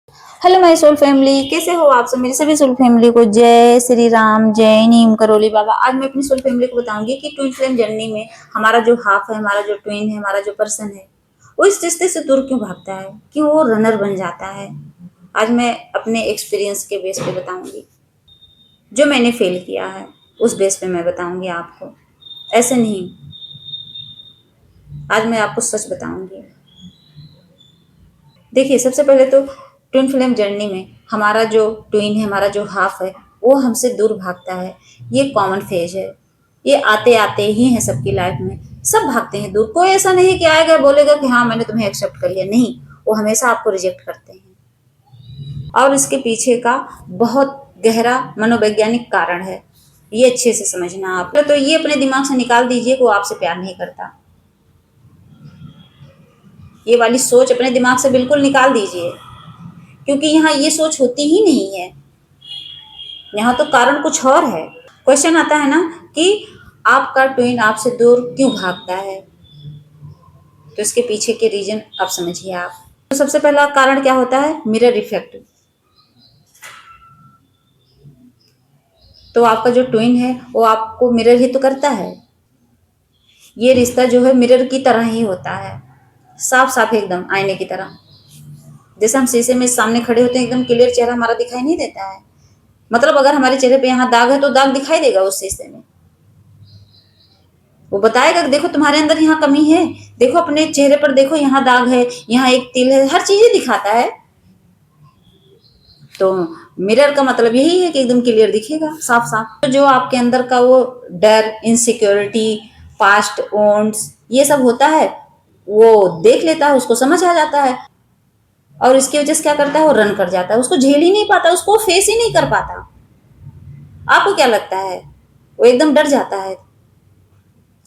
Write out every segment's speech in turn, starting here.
Hello my soul family, कैसे हो आप सब। मेरी सभी सोल फैमिली को जय श्री राम, जय नीम करोली बाबा। आज मैं अपनी सोल फैमिली को बताऊंगी कि ट्विन फ्लेम जर्नी में हमारा जो हाफ है, हमारा जो ट्विन है, हमारा जो पर्सन है, वो इस रिश्ते से दूर क्यों भागता है, क्यों वो रनर बन जाता है। आज मैं अपने एक्सपीरियंस के बेस पे बताऊंगी, जो मैंने फेल किया है उस बेस पे मैं बताऊंगी आपको, ऐसे नहीं। आज मैं आपको सच बताऊंगी। देखिए, सबसे पहले तो ट्विन फ्लेम जर्नी में हमारा जो ट्विन है, हमारा जो हाफ है, वो हमसे दूर भागता है। ये कॉमन फेज है, ये आते आते ही है सबकी लाइफ में। सब भागते हैं दूर। कोई ऐसा नहीं कि आएगा बोलेगा कि हाँ मैंने तुम्हें एक्सेप्ट कर लिया, नहीं। वो हमेशा आपको रिजेक्ट करते हैं। और इसके पीछे का बहुत गहरा मनोवैज्ञानिक कारण है, ये अच्छे से समझना आप। तो ये अपने दिमाग से निकाल दीजिए कि वो आपसे प्यार नहीं करता। ये वाली सोच अपने दिमाग से बिल्कुल निकाल दीजिए, क्योंकि यहाँ ये सोच होती ही नहीं है। यहाँ तो कारण कुछ और है। क्वेश्चन आता है ना कि आपका ट्विन आपसे दूर क्यों भागता है, तो इसके पीछे के रीजन आप समझिए आप। तो सबसे पहला कारण क्या होता है, मिरर इफेक्ट। तो आपका जो ट्विन है वो आपको मिरर ही तो करता है। ये रिश्ता जो है मिरर की तरह ही होता है, साफ साफ एकदम आईने की तरह। जैसे हम शीशे में सामने खड़े होते हैं, एकदम क्लियर चेहरा हमारा दिखाई नहीं देता है। मतलब अगर हमारे चेहरे पे यहाँ दाग है तो दाग दिखाई देगा उस शीशे में। वो बताएगा कि देखो तुम्हारे अंदर यहाँ कमी है, देखो अपने चेहरे पर, देखो यहाँ दाग है, यहाँ एक तिल है, हर चीज दिखाता है। तो मिरर का मतलब यही है कि एकदम क्लियर दिखेगा, साफ साफ। तो जो आपके अंदर का वो डर, इनसिक्योरिटी, पास्ट वॉन्ट्स, ये सब होता है, वो देख लेता है, उसको समझ आ जाता है। और इसकी वजह से क्या करता है, वो रन कर जाता है। उसको झेल ही नहीं पाता, उसको फेस ही नहीं कर पाता। आपको क्या लगता है, वो एकदम डर जाता है,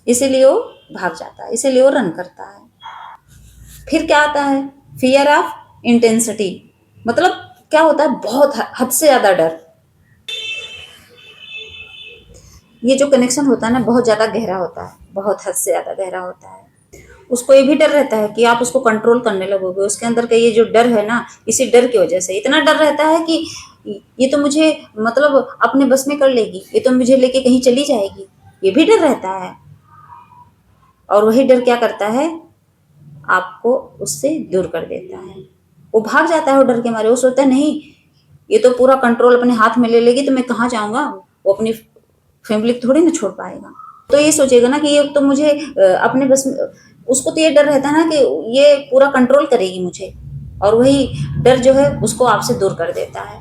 इसीलिए वो भाग जाता है, इसीलिए वो रन करता है। फिर क्या आता है, फियर ऑफ इंटेंसिटी। मतलब क्या होता है, बहुत हद से ज्यादा डर। ये जो कनेक्शन होता है ना, बहुत ज्यादा गहरा होता है, बहुत हद से ज्यादा गहरा होता है। उसको ये भी डर रहता है कि आप उसको कंट्रोल करने लगोगे। उसके अंदर का ये जो डर है ना, इसी डर की वजह से इतना डर रहता है कि ये तो मुझे मतलब अपने बस में कर लेगी, ये तो मुझे लेके कहीं चली जाएगी, ये भी डर रहता है। और वही डर क्या करता है, आपको उससे दूर कर देता है। वो भाग जाता है वो डर के मारे। वो सोचता है नहीं, ये तो पूरा कंट्रोल अपने हाथ में ले लेगी तो मैं कहाँ जाऊंगा। वो अपनी फैमिली को थोड़ी ना छोड़ पाएगा। तो ये सोचेगा ना कि ये तो मुझे अपने बस में, उसको तो ये डर रहता है ना कि ये पूरा कंट्रोल करेगी मुझे। और वही डर जो है उसको आपसे दूर कर देता है।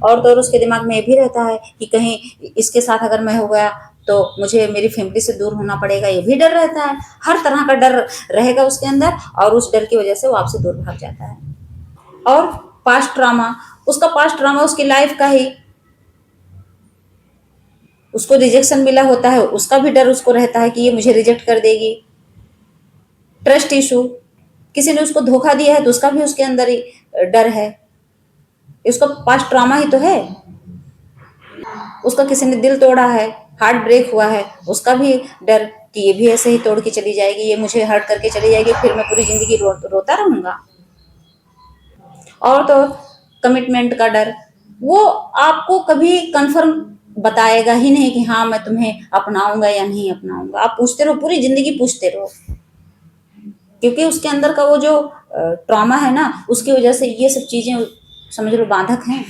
और तो और उसके दिमाग में ये भी रहता है कि कहीं इसके साथ अगर मैं हो गया तो मुझे मेरी फैमिली से दूर होना पड़ेगा, ये भी डर रहता है। हर तरह का डर रहेगा उसके अंदर, और उस डर की वजह से वो आपसे दूर भाग जाता है। और पास्ट ट्रामा, उसका पास्ट ट्रामा उसकी लाइफ का ही, उसको रिजेक्शन मिला होता है, उसका भी डर उसको रहता है कि ये मुझे रिजेक्ट कर देगी। ट्रस्ट इशू, किसी ने उसको धोखा दिया है तो उसका भी उसके अंदर ही डर है। उसका पास्ट ट्रामा ही तो है। उसका किसी ने दिल तोड़ा है, हार्ट ब्रेक हुआ है, उसका भी डर कि ये भी ऐसे ही तोड़ के चली जाएगी, ये मुझे हर्ट करके चली जाएगी, फिर मैं पूरी जिंदगी रोता रहूंगा। और तो कमिटमेंट का डर, वो आपको कभी कंफर्म बताएगा ही नहीं कि हाँ मैं तुम्हें अपनाऊंगा या नहीं अपनाऊंगा। आप पूछते रहो, पूरी जिंदगी पूछते रहो, क्योंकि उसके अंदर का वो जो ट्रॉमा है ना, उसकी वजह से ये सब चीजें समझ लो बाधक हैं।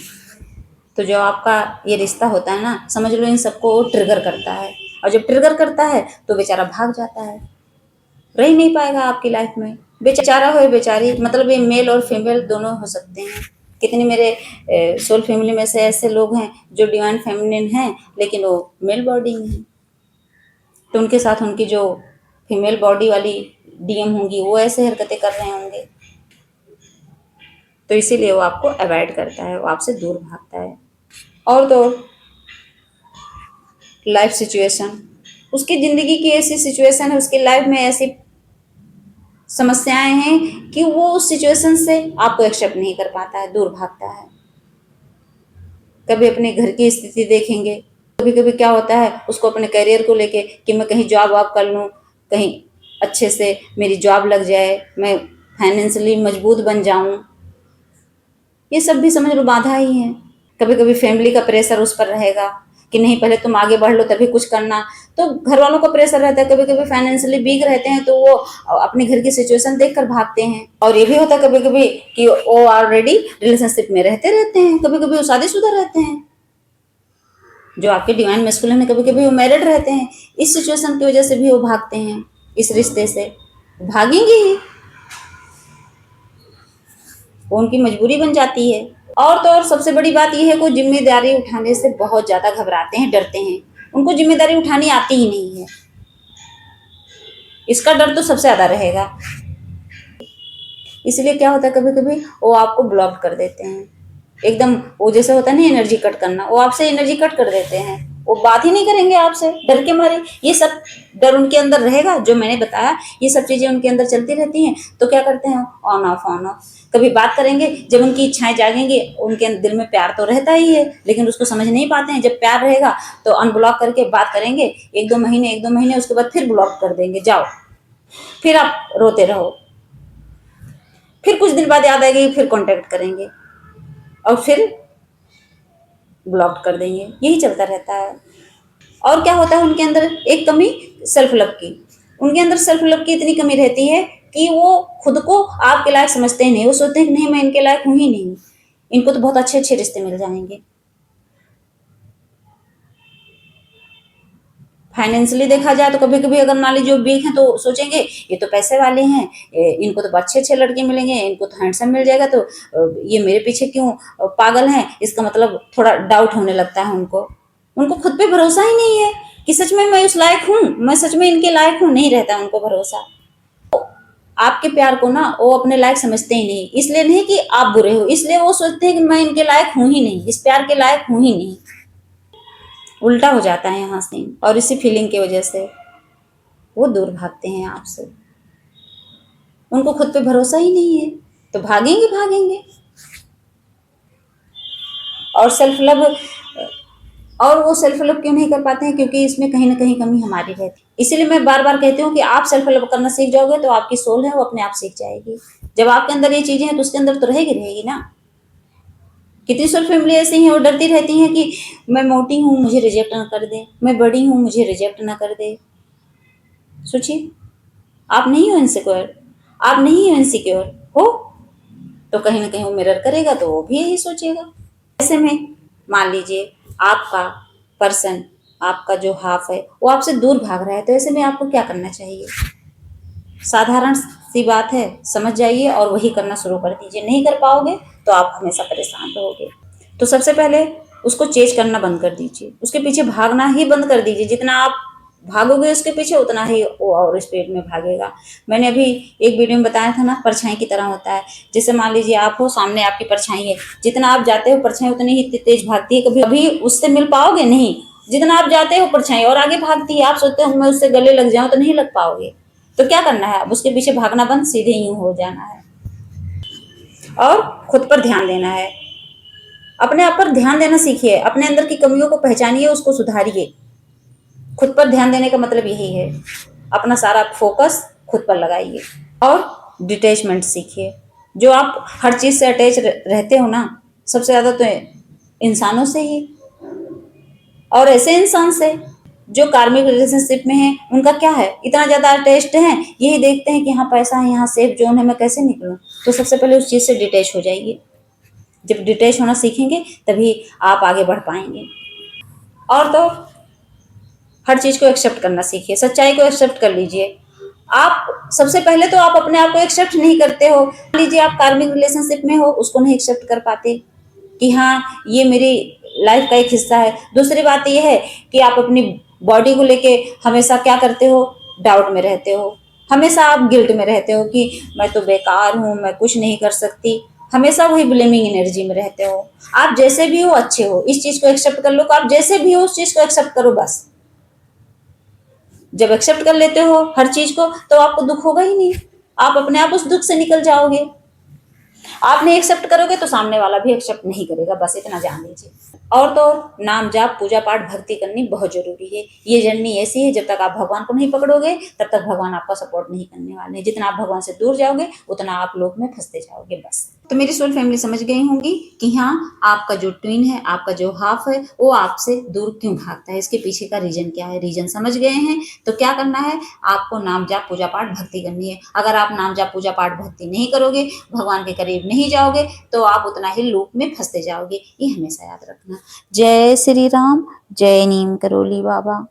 तो जो आपका ये रिश्ता होता है ना, समझ लो इन सबको ट्रिगर करता है। और जब ट्रिगर करता है तो बेचारा भाग जाता है, रह ही नहीं पाएगा आपकी लाइफ में। बेचारा हो या बेचारी, मतलब ये मेल और फीमेल दोनों हो सकते हैं। कितनी मेरे सोल फैमिली में से ऐसे लोग हैं जो डिवाइन फेमिनिन हैं, लेकिन वो मेल बॉडी में हैं। तो उनके साथ उनकी जो फीमेल बॉडी वाली डीएम होंगी वो ऐसे हरकतें कर रहे होंगे। तो इसीलिए वो आपको अवॉइड करता है, वो आपसे दूर भागता है। और तो लाइफ सिचुएशन, उसकी ज़िंदगी की ऐसी सिचुएशन है, उसकी लाइफ में ऐसी समस्याएं हैं कि वो उस सिचुएशन से आपको एक्सेप्ट नहीं कर पाता है, दूर भागता है। कभी अपने घर की स्थिति देखेंगे, कभी कभी क्या होता है उसको अपने करियर को लेके कि मैं कहीं जॉब वॉब कर लूँ, कहीं अच्छे से मेरी जॉब लग जाए, मैं फाइनेंशियली मजबूत बन जाऊं। ये सब भी समझ लो बाधा ही है। कभी कभी फैमिली का प्रेशर उस पर रहेगा कि नहीं पहले तुम आगे बढ़ लो तभी कुछ करना, तो घर वालों का प्रेशर रहता है। कभी कभी फाइनेंशियली वीक रहते हैं तो वो अपने घर की सिचुएशन देखकर भागते हैं। और ये भी होता है कभी कभी कि वो ऑलरेडी रिलेशनशिप में रहते हैं, कभी कभी वो शादीशुदा रहते हैं। जो आपके डिवाइन मैस्कुलिन है कभी कभी वो मैरिड रहते हैं। इस सिचुएशन की वजह से भी वो भागते हैं इस रिश्ते से, भागेंगे ही, वो उनकी मजबूरी बन जाती है। और तो और सबसे बड़ी बात यह है कि जिम्मेदारी उठाने से बहुत ज्यादा घबराते हैं, डरते हैं, उनको जिम्मेदारी उठानी आती ही नहीं है। इसका डर तो सबसे ज्यादा रहेगा। इसलिए क्या होता है कभी कभी वो आपको ब्लॉक कर देते हैं एकदम। वो जैसे होता है ना एनर्जी कट करना, वो आपसे एनर्जी कट कर देते हैं, वो बात ही नहीं करेंगे आपसे डर के मारे। ये सब डर उनके अंदर रहेगा, जो मैंने बताया ये सब चीजें उनके अंदर चलती रहती हैं। तो क्या करते हैं, ऑन ऑफ ऑन ऑफ। कभी बात करेंगे, जब उनकी इच्छाएं जागेंगी, उनके दिल में प्यार तो रहता ही है लेकिन उसको समझ नहीं पाते हैं। जब प्यार रहेगा तो अनब्लॉक करके बात करेंगे, एक दो महीने उसके बाद फिर ब्लॉक कर देंगे, जाओ, फिर आप रोते रहो, फिर कुछ दिन बाद याद आएगी, फिर कांटेक्ट करेंगे और फिर ब्लॉक कर देंगे। यही चलता रहता है। और क्या होता है उनके अंदर एक कमी, सेल्फ लव की। उनके अंदर सेल्फ लव की इतनी कमी रहती है कि वो खुद को आपके लायक समझते ही नहीं। वो सोचते हैं कि नहीं, मैं इनके लायक हूं ही नहीं, इनको तो बहुत अच्छे अच्छे रिश्ते मिल जाएंगे। फाइनेंशियली देखा जाए तो कभी कभी अगर मान लीजिए जो वीक है तो सोचेंगे ये तो पैसे वाले हैं, इनको तो अच्छे अच्छे लड़के मिलेंगे, इनको तो हैंडसम मिल जाएगा, तो ये मेरे पीछे क्यों पागल हैं। इसका मतलब थोड़ा डाउट होने लगता है उनको। उनको खुद पे भरोसा ही नहीं है कि सच में मैं उस लायक हूँ, मैं सच में इनके लायक हूँ, नहीं रहता उनको भरोसा। आपके प्यार को ना वो अपने लायक समझते ही नहीं। इसलिए नहीं कि आप बुरे हो, इसलिए वो सोचते हैं कि मैं इनके लायक हूँ ही नहीं, इस प्यार के लायक हूँ ही नहीं। उल्टा हो जाता है यहाँ से। और इसी फीलिंग की वजह से वो दूर भागते हैं आपसे। उनको खुद पे भरोसा ही नहीं है तो भागेंगे भागेंगे। और सेल्फ लव, और वो सेल्फ लव क्यों नहीं कर पाते हैं, क्योंकि इसमें कहीं ना कहीं कमी हमारी रहती है। इसीलिए मैं बार बार कहती हूँ कि आप सेल्फ लव करना सीख जाओगे तो आपकी सोल है वो अपने आप सीख जाएगी। जब आपके अंदर ये चीजें हैं तो उसके अंदर तो रहेगी ना। कितनी सोल फैमिली ऐसी हैं वो डरती रहती हैं कि मैं मोटी हूँ मुझे रिजेक्ट ना कर दे, मैं बड़ी हूँ मुझे रिजेक्ट ना कर दे। सोचिए, आप नहीं हो इनसिक्योर, आप नहीं हो इनसिक्योर हो तो कहीं ना कहीं वो मिरर करेगा तो वो भी यही सोचेगा। ऐसे में मान लीजिए आपका पर्सन, आपका जो हाफ है वो आपसे दूर भाग रहा है, तो ऐसे में आपको क्या करना चाहिए। साधारण सी बात है, समझ जाइए और वही करना शुरू कर दीजिए। नहीं कर पाओगे तो आप हमेशा परेशान रहोगे। तो सबसे पहले उसको चेज करना बंद कर दीजिए, उसके पीछे भागना ही बंद कर दीजिए। जितना आप भागोगे उसके पीछे उतना ही वो और स्पीड में भागेगा। मैंने अभी एक वीडियो में बताया था ना, परछाई की तरह होता है। जैसे मान लीजिए आप हो, सामने आपकी परछाई है, जितना आप जाते हो परछाई उतनी ही तेज भागती है। कभी कभी उससे मिल पाओगे नहीं, जितना आप जाते हो परछाई और आगे भागती है। आप सोचते हो मैं उससे गले लग जाऊं तो नहीं लग पाओगे। तो क्या करना है, अब उसके पीछे भागना बंद, सीधे यूं हो जाना है और खुद पर ध्यान देना है। अपने आप पर ध्यान देना सीखिए, अपने अंदर की कमियों को पहचानिए, उसको सुधारिए। खुद पर ध्यान देने का मतलब यही है, अपना सारा फोकस खुद पर लगाइए और डिटैचमेंट सीखिए। जो आप हर चीज से अटैच रहते हो ना, सबसे ज्यादा तो इंसानों से ही, और ऐसे इंसान से जो कार्मिक रिलेशनशिप में है, उनका क्या है, इतना ज्यादा अटैच्ड है, यही देखते हैं कि यहाँ पैसा है, यहाँ सेफ जोन है, मैं कैसे निकलूं। तो सबसे पहले उस चीज से डिटैच हो जाइए। जब डिटैच होना सीखेंगे तभी आप आगे बढ़ पाएंगे। और तो हर चीज को एक्सेप्ट करना सीखिए, सच्चाई को एक्सेप्ट कर लीजिए। आप सबसे पहले तो आप अपने आप को एक्सेप्ट नहीं करते हो। मान लीजिए आप कार्मिक रिलेशनशिप में हो, उसको नहीं एक्सेप्ट कर पाते कि हाँ ये मेरी लाइफ का एक हिस्सा है। दूसरी बात यह है कि आप अपनी बॉडी को लेके हमेशा क्या करते हो, डाउट में रहते हो। हमेशा आप गिल्ट में रहते हो कि मैं तो बेकार हूँ, मैं कुछ नहीं कर सकती। हमेशा वही ब्लेमिंग एनर्जी में रहते हो। आप जैसे भी हो अच्छे हो, इस चीज को एक्सेप्ट कर लो कि आप जैसे भी हो उस चीज को एक्सेप्ट करो बस। जब एक्सेप्ट कर लेते हो हर चीज को तो आपको दुख होगा ही नहीं, आप अपने आप उस दुख से निकल जाओगे। आप नहीं एक्सेप्ट करोगे तो सामने वाला भी एक्सेप्ट नहीं करेगा, बस इतना जान लीजिए। और तो और नाम जाप पूजा पाठ भक्ति करनी बहुत जरूरी है। ये जर्नी ऐसी है, जब तक आप भगवान को नहीं पकड़ोगे तब तक भगवान आपका सपोर्ट नहीं करने वाले हैं। जितना आप भगवान से दूर जाओगे उतना आप लोक में फंसते जाओगे बस। तो मेरी सोल फैमिली समझ गई होंगी कि हाँ, आपका जो ट्विन है, आपका जो हाफ है, वो आपसे दूर क्यों भागता है, इसके पीछे का रीजन क्या है। रीजन समझ गए हैं तो क्या करना है, आपको नाम जाप पूजा पाठ भक्ति करनी है। अगर आप नाम जाप पूजा पाठ भक्ति नहीं करोगे, भगवान के करीब नहीं जाओगे, तो आप उतना ही लूप में फंसते जाओगे। ये हमेशा याद रखना। जय श्री राम, जय नीम करोली बाबा।